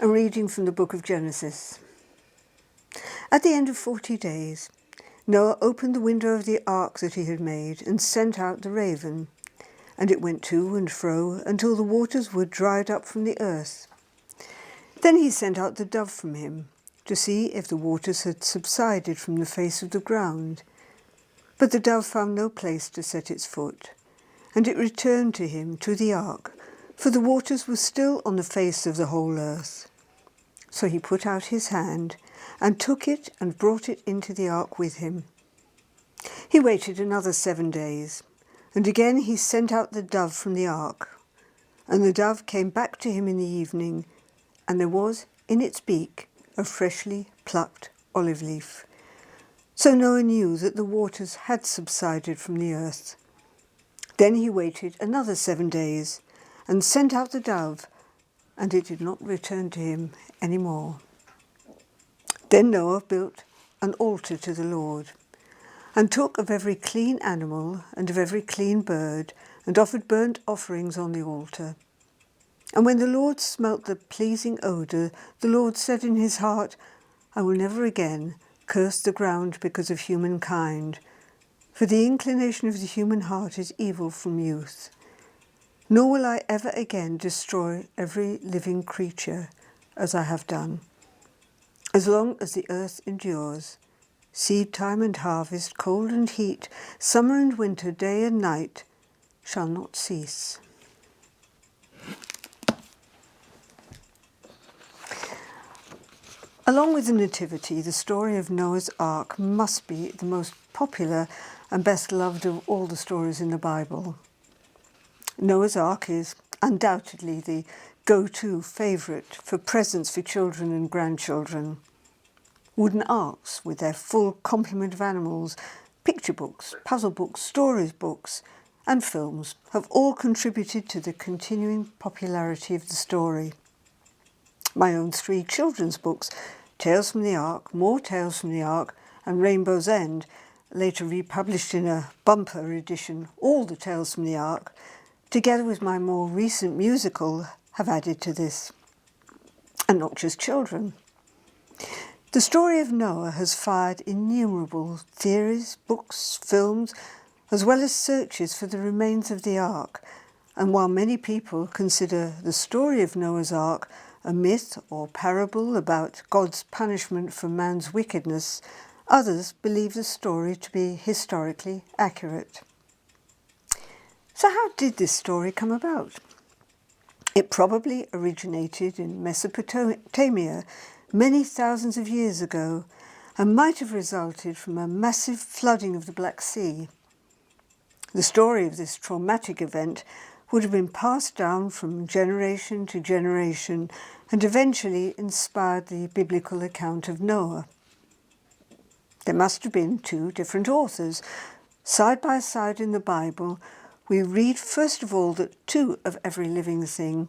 A reading from the book of Genesis. At the end of 40 days, Noah opened the window of the ark that he had made and sent out the raven, and it went to and fro until the waters were dried up from the earth. Then he sent out the dove from him to see if the waters had subsided from the face of the ground. But the dove found no place to set its foot, and it returned to him to the ark, for the waters were still on the face of the whole earth. So he put out his hand and took it and brought it into the ark with him. He waited another 7 days, and again he sent out the dove from the ark. And the dove came back to him in the evening, and there was in its beak a freshly plucked olive leaf. So Noah knew that the waters had subsided from the earth. Then he waited another 7 days and sent out the dove, and it did not return to him any more. Then Noah built an altar to the Lord, and took of every clean animal and of every clean bird, and offered burnt offerings on the altar. And when the Lord smelt the pleasing odour, the Lord said in his heart, I will never again curse the ground because of humankind, for the inclination of the human heart is evil from youth. Nor will I ever again destroy every living creature as I have done. As long as the earth endures, seed time and harvest, cold and heat, summer and winter, day and night, shall not cease. Along with the Nativity, the story of Noah's Ark must be the most popular and best loved of all the stories in the Bible. Noah's Ark is undoubtedly the go-to favourite for presents for children and grandchildren. Wooden arks with their full complement of animals, picture books, puzzle books, stories books, and films have all contributed to the continuing popularity of the story. My own 3 children's books, Tales from the Ark, More Tales from the Ark, and Rainbow's End, later republished in a bumper edition, All the Tales from the Ark, together with my more recent musical, have added to this. And not just children. The story of Noah has fired innumerable theories, books, films, as well as searches for the remains of the Ark. And while many people consider the story of Noah's Ark a myth or parable about God's punishment for man's wickedness, others believe the story to be historically accurate. So how did this story come about? It probably originated in Mesopotamia many thousands of years ago and might have resulted from a massive flooding of the Black Sea. The story of this traumatic event would have been passed down from generation to generation and eventually inspired the biblical account of Noah. There must have been 2 different authors. Side by side in the Bible, we read first of all that 2 of every living thing,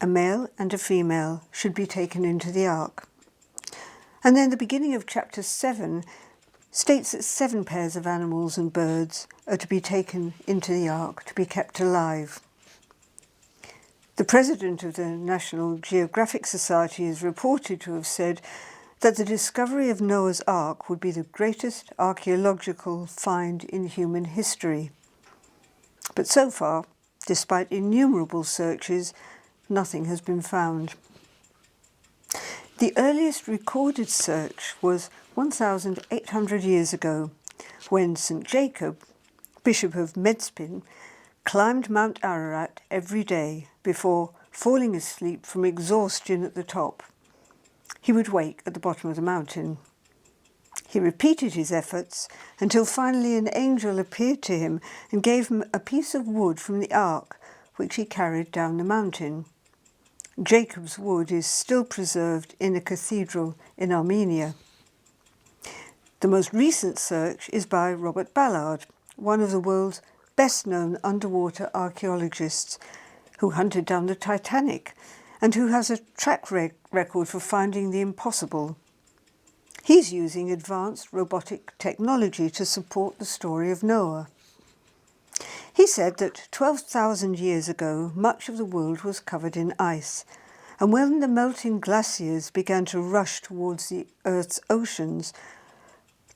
a male and a female, should be taken into the ark. And then the beginning of chapter 7 states that 7 pairs of animals and birds are to be taken into the ark to be kept alive. The president of the National Geographic Society is reported to have said that the discovery of Noah's Ark would be the greatest archaeological find in human history. But so far, despite innumerable searches, nothing has been found. The earliest recorded search was 1,800 years ago, when St. Jacob, Bishop of Medzpin, climbed Mount Ararat every day before falling asleep from exhaustion at the top. He would wake at the bottom of the mountain. He repeated his efforts until finally an angel appeared to him and gave him a piece of wood from the ark, which he carried down the mountain. Jacob's wood is still preserved in a cathedral in Armenia. The most recent search is by Robert Ballard, one of the world's best-known underwater archaeologists, who hunted down the Titanic and who has a track record for finding the impossible. He's using advanced robotic technology to support the story of Noah. He said that 12,000 years ago, much of the world was covered in ice, And when the melting glaciers began to rush towards the Earth's oceans,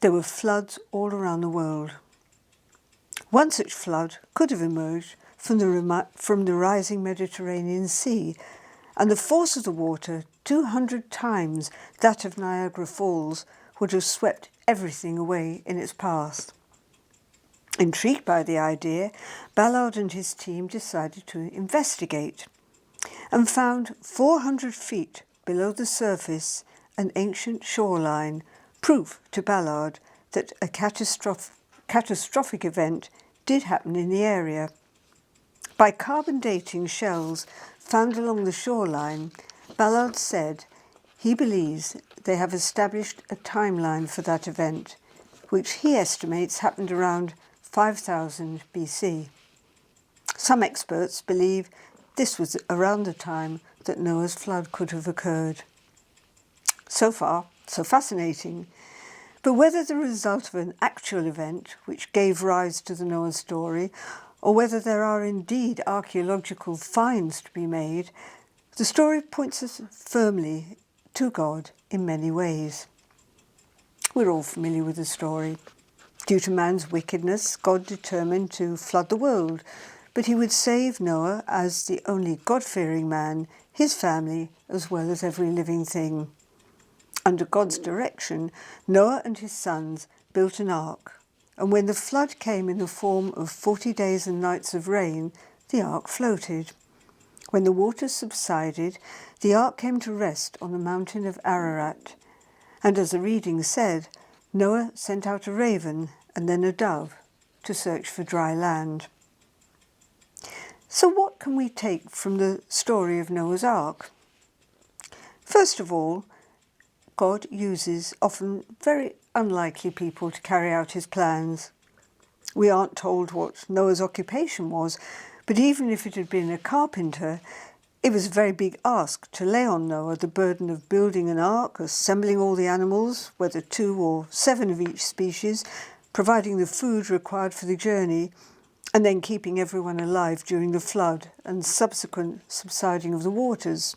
there were floods all around the world. One such flood could have emerged from the rising Mediterranean Sea, and the force of the water, 200 times that of Niagara Falls, would have swept everything away in its path. Intrigued by the idea, Ballard and his team decided to investigate and found 400 feet below the surface an ancient shoreline, proof to Ballard that a catastrophic event did happen in the area. By carbon dating shells found along the shoreline, Ballard said he believes they have established a timeline for that event, which he estimates happened around 5000 BC. Some experts believe this was around the time that Noah's flood could have occurred. So far, so fascinating. But whether the result of an actual event which gave rise to the Noah story, or whether there are indeed archaeological finds to be made, the story points us firmly to God in many ways. We're all familiar with the story. Due to man's wickedness, God determined to flood the world, but he would save Noah as the only God-fearing man, his family, as well as every living thing. Under God's direction, Noah and his sons built an ark, and when the flood came in the form of 40 days and nights of rain, the ark floated. When the waters subsided, the ark came to rest on the mountain of Ararat, and as the reading said, Noah sent out a raven and then a dove to search for dry land. So what can we take from the story of Noah's Ark? First of all, God uses often very unlikely people to carry out his plans. We aren't told what Noah's occupation was, but even if it had been a carpenter, it was a very big ask to lay on Noah the burden of building an ark, assembling all the animals, whether 2 or 7 of each species, providing the food required for the journey, and then keeping everyone alive during the flood and subsequent subsiding of the waters.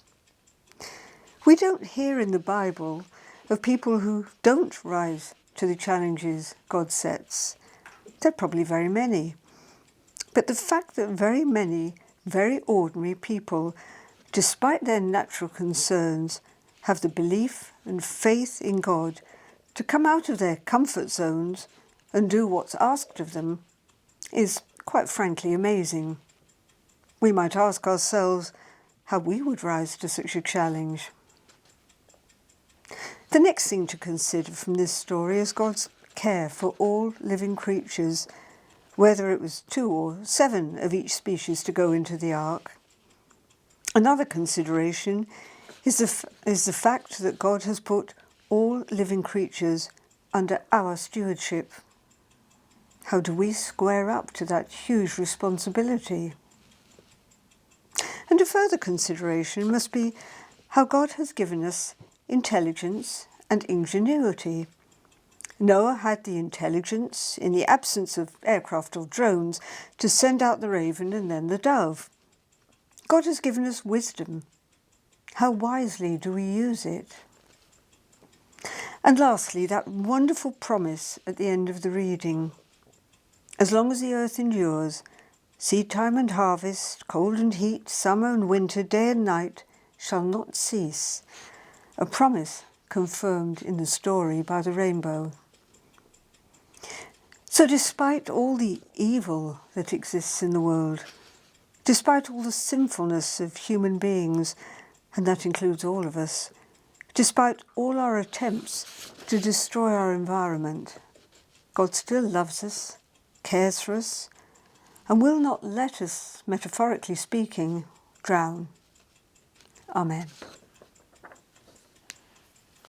We don't hear in the Bible of people who don't rise to the challenges God sets. There are probably very many. But the fact that very many very ordinary people, despite their natural concerns, have the belief and faith in God to come out of their comfort zones and do what's asked of them is quite frankly amazing. We might ask ourselves how we would rise to such a challenge. The next thing to consider from this story is God's care for all living creatures, whether it was 2 or 7 of each species to go into the ark. Another consideration is the fact that God has put all living creatures under our stewardship. How do we square up to that huge responsibility? And a further consideration must be how God has given us intelligence and ingenuity. Noah had the intelligence, in the absence of aircraft or drones, to send out the raven and then the dove. God has given us wisdom. How wisely do we use it? And lastly, that wonderful promise at the end of the reading. As long as the earth endures, seed time and harvest, cold and heat, summer and winter, day and night, shall not cease. A promise confirmed in the story by the rainbow. So despite all the evil that exists in the world, despite all the sinfulness of human beings, and that includes all of us, despite all our attempts to destroy our environment, God still loves us, cares for us, and will not let us, metaphorically speaking, drown. Amen.